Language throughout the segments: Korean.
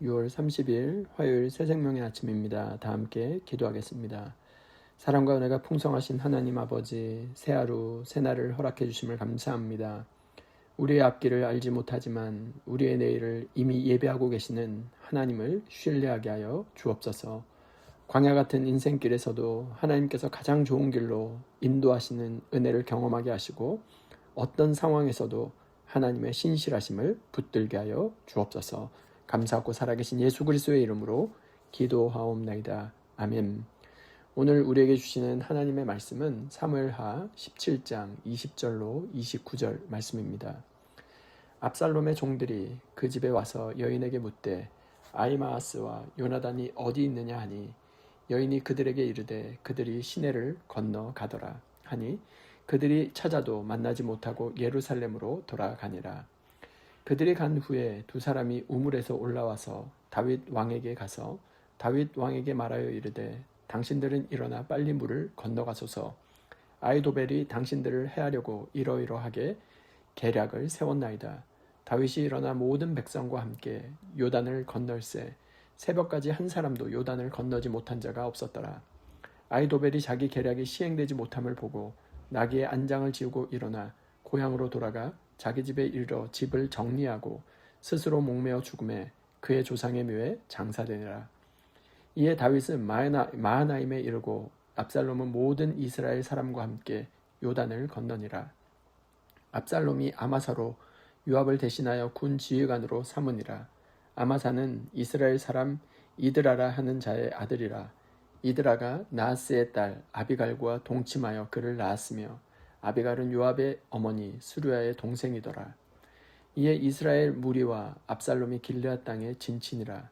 6월 30일 화요일 새생명의 아침입니다. 다 함께 기도하겠습니다. 사랑과 은혜가 풍성하신 하나님 아버지, 새 하루, 새 날을 허락해 주심을 감사합니다. 우리의 앞길을 알지 못하지만 우리의 내일을 이미 예배하고 계시는 하나님을 신뢰하게 하여 주옵소서. 광야 같은 인생길에서도 하나님께서 가장 좋은 길로 인도하시는 은혜를 경험하게 하시고 어떤 상황에서도 하나님의 신실하심을 붙들게 하여 주옵소서. 감사하고 살아계신 예수 그리스도의 이름으로 기도하옵나이다. 아멘. 오늘 우리에게 주시는 하나님의 말씀은 사무엘하 17장 20절로 29절 말씀입니다. 압살롬의 종들이 그 집에 와서 여인에게 묻되 아히마아스와 요나단이 어디 있느냐 하니 여인이 그들에게 이르되 그들이 시내를 건너 가더라 하니 그들이 찾아도 만나지 못하고 예루살렘으로 돌아가니라. 그들이 간 후에 두 사람이 우물에서 올라와서 다윗 왕에게 가서 다윗 왕에게 말하여 이르되 당신들은 일어나 빨리 물을 건너가소서. 아히도벨이 당신들을 해하려고 이러이러하게 계략을 세웠나이다. 다윗이 일어나 모든 백성과 함께 요단을 건널세 새벽까지 한 사람도 요단을 건너지 못한 자가 없었더라. 아히도벨이 자기 계략이 시행되지 못함을 보고 나귀의 안장을 지우고 일어나 고향으로 돌아가 자기 집에 이르러 집을 정리하고 스스로 목매어 죽음에 그의 조상의 묘에 장사되니라. 이에 다윗은 마하나임에 이르고 압살롬은 모든 이스라엘 사람과 함께 요단을 건너니라. 압살롬이 아마사로 요압을 대신하여 군 지휘관으로 삼으니라. 아마사는 이스라엘 사람 이드라라 하는 자의 아들이라. 이드라가 나하스의 딸 아비갈과 동침하여 그를 낳았으며 아비갈은 요압의 어머니 수르야의 동생이더라. 이에 이스라엘 무리와 압살롬이 길르앗 땅에 진친이라.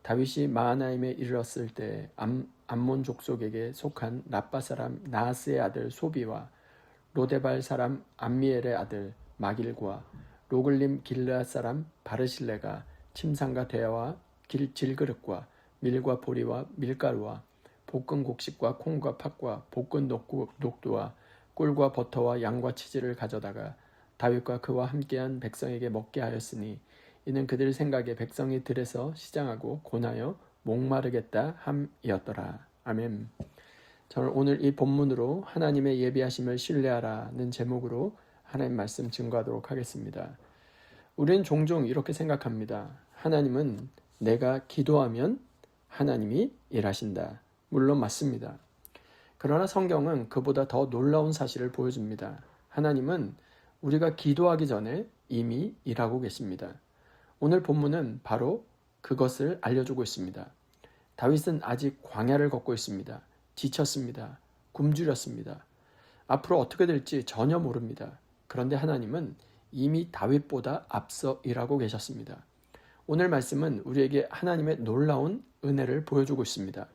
다윗이 마하나임에 이르렀을 때 암몬 족속에게 속한 라빠 사람 나하스의 아들 소비와 로데발 사람 암미엘의 아들 마길과 로글림 길르앗 사람 바르실레가 침상과 대야와 질그릇과 밀과 보리와 밀가루와 볶은 곡식과 콩과 팥과 볶은 녹두와 꿀과 버터와 양과 치즈를 가져다가 다윗과 그와 함께한 백성에게 먹게 하였으니 이는 그들 생각에 백성이 들에서 시장하고 곤하여 목마르겠다 함이었더라. 아멘. 저는 오늘 이 본문으로 하나님의 예비하심을 신뢰하라는 제목으로 하나님 말씀 증거하도록 하겠습니다. 우리는 종종 이렇게 생각합니다. 하나님은 내가 기도하면 하나님이 일하신다. 물론 맞습니다. 그러나 성경은 그보다 더 놀라운 사실을 보여줍니다. 하나님은 우리가 기도하기 전에 이미 일하고 계십니다. 오늘 본문은 바로 그것을 알려주고 있습니다. 다윗은 아직 광야를 걷고 있습니다. 지쳤습니다. 굶주렸습니다. 앞으로 어떻게 될지 전혀 모릅니다. 그런데 하나님은 이미 다윗보다 앞서 일하고 계셨습니다. 오늘 말씀은 우리에게 하나님의 놀라운 은혜를 보여주고 있습니다.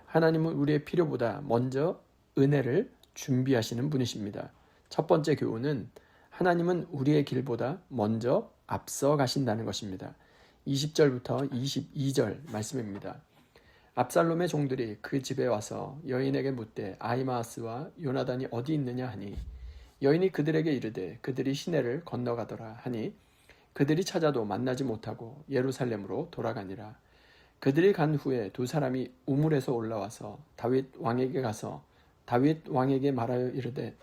하나님은 우리의 필요보다 먼저 은혜를 준비하시는 분이십니다. 첫 번째 교훈은 하나님은 우리의 길보다 먼저 앞서 가신다는 것입니다. 20절부터 22절 말씀입니다. 압살롬의 종들이 그 집에 와서 여인에게 묻되 아히마아스와 요나단이 어디 있느냐 하니 여인이 그들에게 이르되 그들이 시내를 건너가더라 하니 그들이 찾아도 만나지 못하고 예루살렘으로 돌아가니라. 그들이 간 후에 두 사람이 우물에서 올라와서 다윗 왕에게 가서 다윗 왕에게 말하여 이르되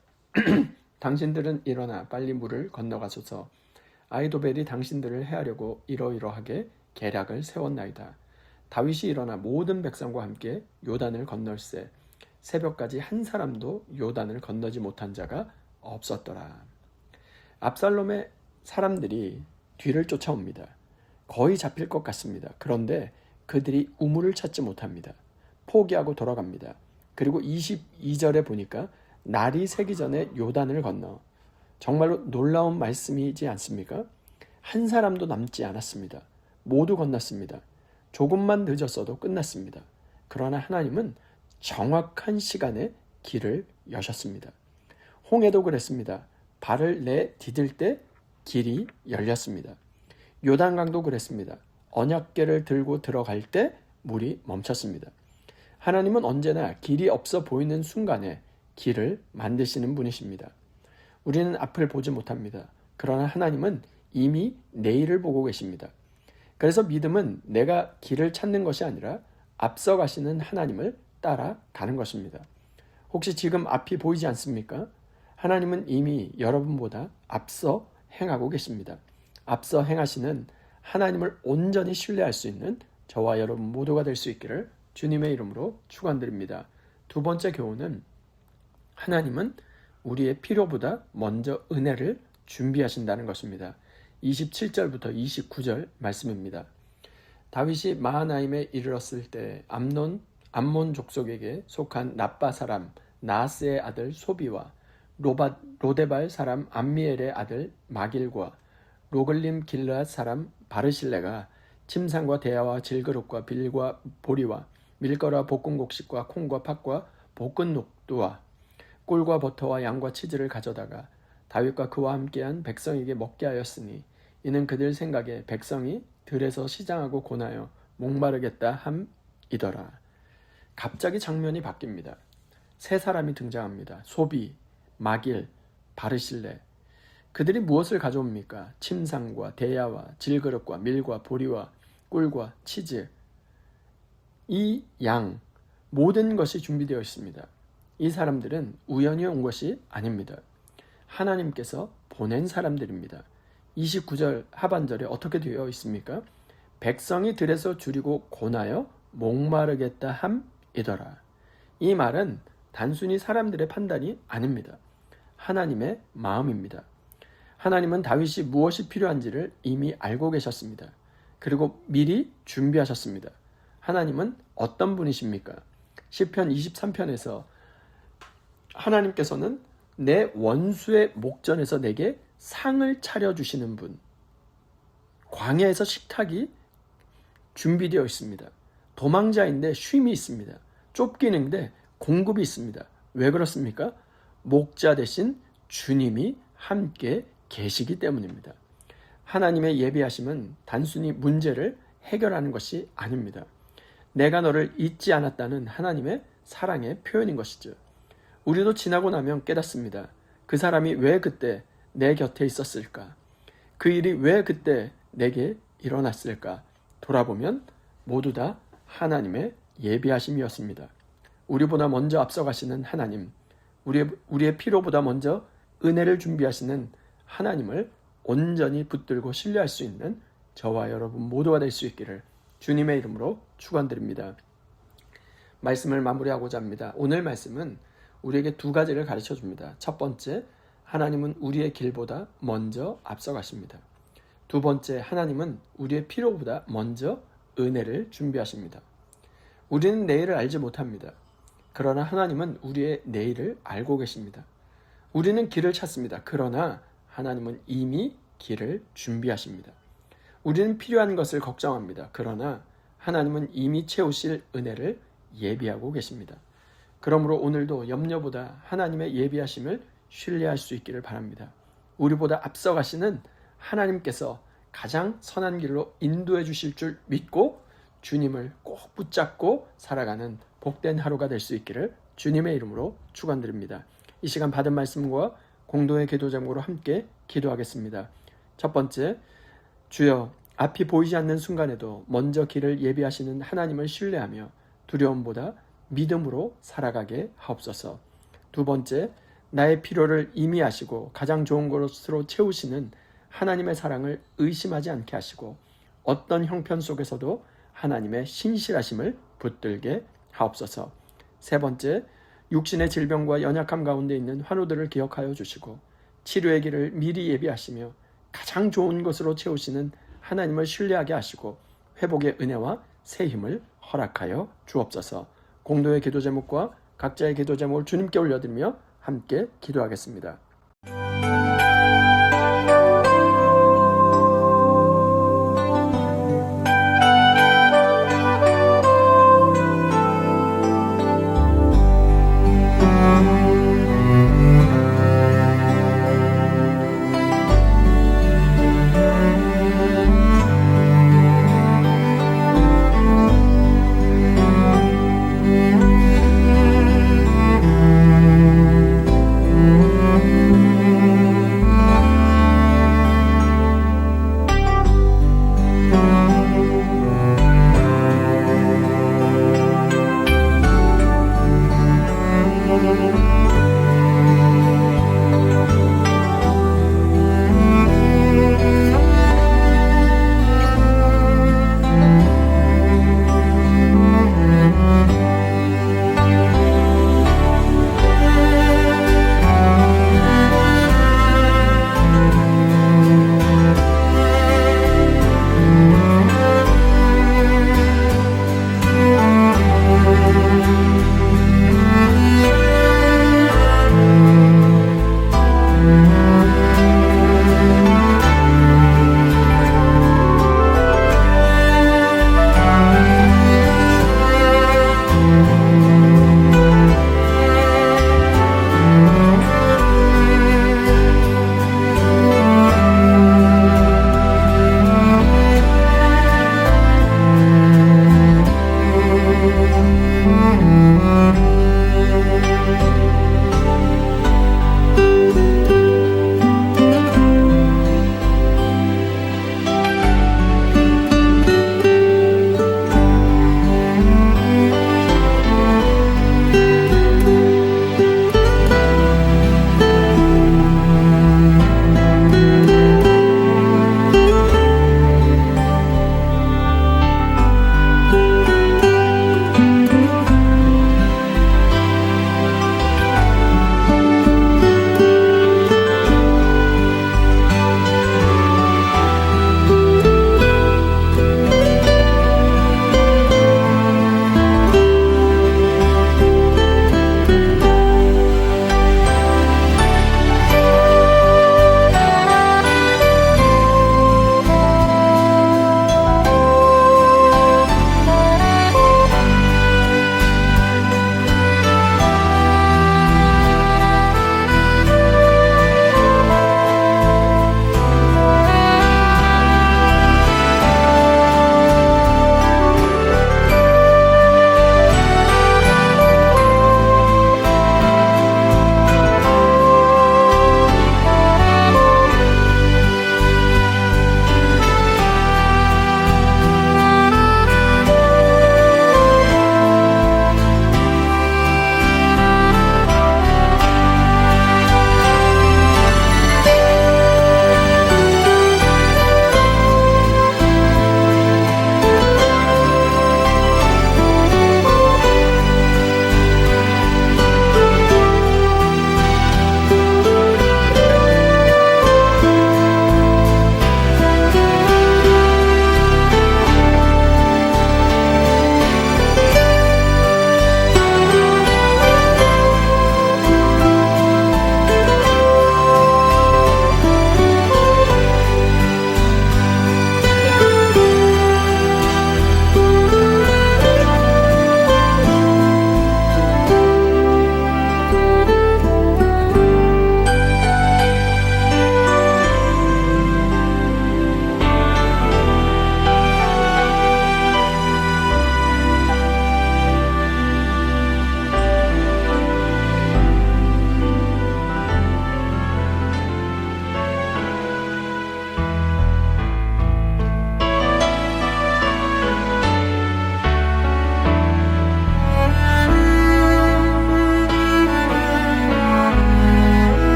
당신들은 일어나 빨리 물을 건너가소서. 아히도벨이 당신들을 해하려고 이러이러하게 계략을 세웠나이다. 다윗이 일어나 모든 백성과 함께 요단을 건널세 새벽까지 한 사람도 요단을 건너지 못한 자가 없었더라. 압살롬의 사람들이 뒤를 쫓아옵니다. 거의 잡힐 것 같습니다. 그런데 그들이 우물을 찾지 못합니다. 포기하고 돌아갑니다. 그리고 22절에 보니까 날이 새기 전에 요단을 건너. 정말로 놀라운 말씀이지 않습니까? 한 사람도 남지 않았습니다. 모두 건넜습니다. 조금만 늦었어도 끝났습니다. 그러나 하나님은 정확한 시간에 길을 여셨습니다. 홍해도 그랬습니다. 발을 내디딜 때 길이 열렸습니다. 요단강도 그랬습니다. 언약궤를 들고 들어갈 때 물이 멈췄습니다. 하나님은 언제나 길이 없어 보이는 순간에 길을 만드시는 분이십니다. 우리는 앞을 보지 못합니다. 그러나 하나님은 이미 내일을 보고 계십니다. 그래서 믿음은 내가 길을 찾는 것이 아니라 앞서가시는 하나님을 따라가는 것입니다. 혹시 지금 앞이 보이지 않습니까? 하나님은 이미 여러분보다 앞서 행하고 계십니다. 앞서 행하시는 하나님을 온전히 신뢰할 수 있는 저와 여러분 모두가 될 수 있기를 주님의 이름으로 축원드립니다. 두 번째 교훈은 하나님은 우리의 필요보다 먼저 은혜를 준비하신다는 것입니다. 27절부터 29절 말씀입니다. 다윗이 마하나임에 이르렀을 때 암몬 족속에게 속한 납바 사람 나하스의 아들 소비와 로데발 사람 암미엘의 아들 마길과 로글림 길르앗 사람 바르실레가 침상과 대야와 질그릇과 빌과 보리와 밀가루와 볶은 곡식과 콩과 팥과 볶은 녹두와 꿀과 버터와 양과 치즈를 가져다가 다윗과 그와 함께한 백성에게 먹게 하였으니 이는 그들 생각에 백성이 들에서 시장하고 고나여 목마르겠다 함이더라. 갑자기 장면이 바뀝니다. 세 사람이 등장합니다. 소비, 마길, 바르실레. 그들이 무엇을 가져옵니까? 침상과 대야와 질그릇과 밀과 보리와 꿀과 치즈. 이 양, 모든 것이 준비되어 있습니다. 이 사람들은 우연히 온 것이 아닙니다. 하나님께서 보낸 사람들입니다. 29절 하반절에 어떻게 되어 있습니까? 백성이 들에서 줄이고 고나여 목마르겠다 함이더라. 이 말은 단순히 사람들의 판단이 아닙니다. 하나님의 마음입니다. 하나님은 다윗이 무엇이 필요한지를 이미 알고 계셨습니다. 그리고 미리 준비하셨습니다. 하나님은 어떤 분이십니까? 시편 23편에서 하나님께서는 내 원수의 목전에서 내게 상을 차려주시는 분. 광야에서 식탁이 준비되어 있습니다. 도망자인데 쉼이 있습니다. 쫓기는데 공급이 있습니다. 왜 그렇습니까? 목자 대신 주님이 함께 계시기 때문입니다. 하나님의 예비하심은 단순히 문제를 해결하는 것이 아닙니다. 내가 너를 잊지 않았다는 하나님의 사랑의 표현인 것이죠. 우리도 지나고 나면 깨닫습니다. 그 사람이 왜 그때 내 곁에 있었을까? 그 일이 왜 그때 내게 일어났을까? 돌아보면 모두 다 하나님의 예비하심이었습니다. 우리보다 먼저 앞서가시는 하나님, 우리의 필요보다 먼저 은혜를 준비하시는 하나님을 온전히 붙들고 신뢰할 수 있는 저와 여러분 모두가 될 수 있기를 주님의 이름으로 축원드립니다. 말씀을 마무리하고자 합니다. 오늘 말씀은 우리에게 두 가지를 가르쳐 줍니다. 첫 번째, 하나님은 우리의 길보다 먼저 앞서가십니다. 두 번째, 하나님은 우리의 필요보다 먼저 은혜를 준비하십니다. 우리는 내일을 알지 못합니다. 그러나 하나님은 우리의 내일을 알고 계십니다. 우리는 길을 찾습니다. 그러나 하나님은 이미 길을 준비하십니다. 우리는 필요한 것을 걱정합니다. 그러나 하나님은 이미 채우실 은혜를 예비하고 계십니다. 그러므로 오늘도 염려보다 하나님의 예비하심을 신뢰할 수 있기를 바랍니다. 우리보다 앞서가시는 하나님께서 가장 선한 길로 인도해 주실 줄 믿고 주님을 꼭 붙잡고 살아가는 복된 하루가 될 수 있기를 주님의 이름으로 축원드립니다. 이 시간 받은 말씀과 공동의 기도 제목으로 함께 기도하겠습니다. 첫 번째, 주여, 앞이 보이지 않는 순간에도 먼저 길을 예비하시는 하나님을 신뢰하며 두려움보다 믿음으로 살아가게 하옵소서. 두 번째, 나의 필요를 이미 아시고 가장 좋은 것으로 채우시는 하나님의 사랑을 의심하지 않게 하시고 어떤 형편 속에서도 하나님의 신실하심을 붙들게 하옵소서. 세 번째, 육신의 질병과 연약함 가운데 있는 환우들을 기억하여 주시고 치료의 길을 미리 예비하시며 가장 좋은 것으로 채우시는 하나님을 신뢰하게 하시고 회복의 은혜와 새 힘을 허락하여 주옵소서. 공동의 기도 제목과 각자의 기도 제목을 주님께 올려드리며 함께 기도하겠습니다.